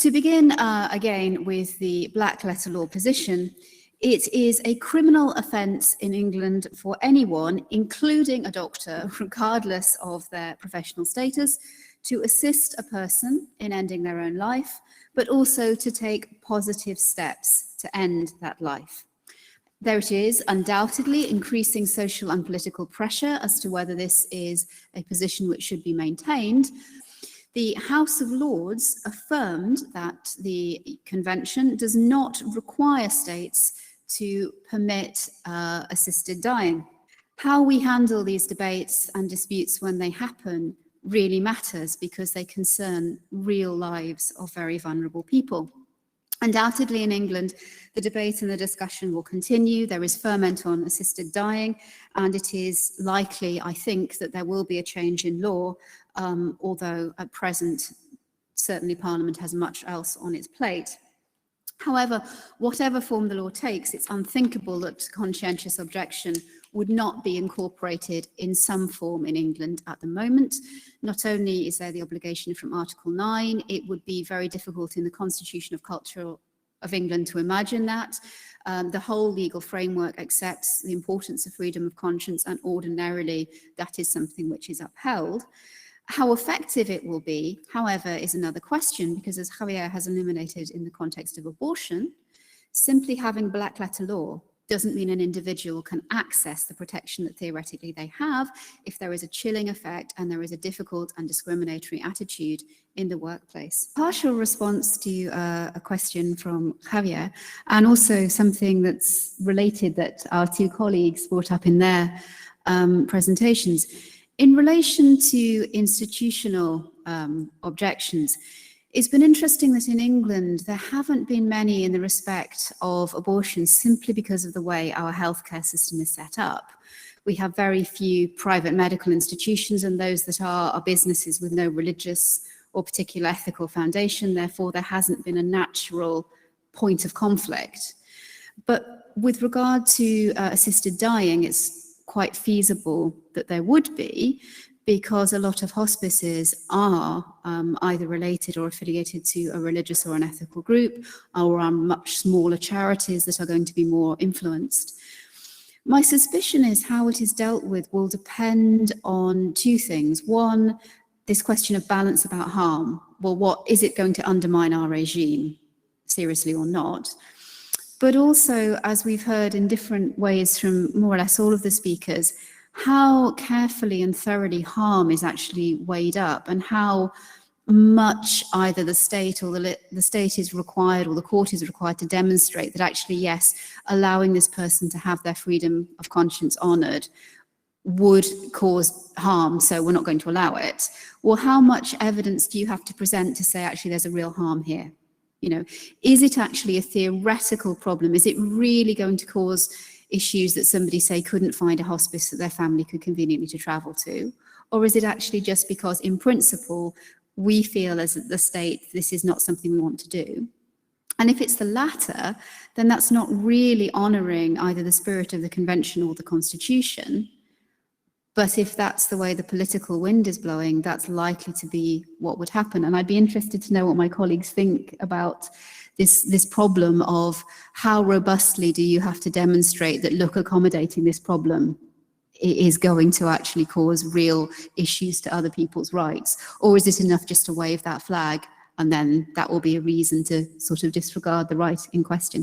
To begin again with the black letter law position, it is a criminal offence in England for anyone, including a doctor, regardless of their professional status, to assist a person in ending their own life, but also to take positive steps to end that life. There it is, undoubtedly increasing social and political pressure as to whether this is a position which should be maintained. The House of Lords affirmed that the Convention does not require states to permit assisted dying. How we handle these debates and disputes when they happen really matters because they concern real lives of very vulnerable people. Undoubtedly in England, the debate and the discussion will continue. There is ferment on assisted dying, and it is likely, I think, that there will be a change in law, although at present, certainly Parliament has much else on its plate. However, whatever form the law takes, it's unthinkable that conscientious objection would not be incorporated in some form in England at the moment. Not only is there the obligation from Article 9, it would be very difficult in the Constitution of Culture of England to imagine that. The whole legal framework accepts the importance of freedom of conscience, and ordinarily that is something which is upheld. How effective it will be, however, is another question, because as Javier has illuminated in the context of abortion, simply having black letter law doesn't mean an individual can access the protection that theoretically they have if there is a chilling effect and there is a difficult and discriminatory attitude in the workplace. Partial response to a question from Javier, and also something that's related that our two colleagues brought up in their presentations. In relation to institutional objections, it's been interesting that in England there haven't been many in the respect of abortion simply because of the way our healthcare system is set up. We have very few private medical institutions, and those that are businesses with no religious or particular ethical foundation. Therefore, there hasn't been a natural point of conflict. But with regard to assisted dying, it's quite feasible that there would be, because a lot of hospices are either related or affiliated to a religious or an ethical group, or are much smaller charities that are going to be more influenced. My suspicion is how it is dealt with will depend on two things. One, this question of balance about harm. Well, what is it going to undermine our regime, seriously or not? But also, as we've heard in different ways from more or less all of the speakers, how carefully and thoroughly harm is actually weighed up, and how much either the state or the state is required, or the court is required to demonstrate that actually, yes, allowing this person to have their freedom of conscience honoured would cause harm, so we're not going to allow it. Well, how much evidence do you have to present to say actually there's a real harm here? You know, is it actually a theoretical problem? Is it really going to cause issues that somebody, say, couldn't find a hospice that their family could conveniently to travel to? Or is it actually just because in principle we feel as the state this is not something we want to do? And if it's the latter, then that's not really honouring either the spirit of the convention or the constitution. But if that's the way the political wind is blowing, that's likely to be what would happen. And I'd be interested to know what my colleagues think about this problem of how robustly do you have to demonstrate that, look, accommodating this problem is going to actually cause real issues to other people's rights? Or is it enough just to wave that flag and then that will be a reason to sort of disregard the right in question?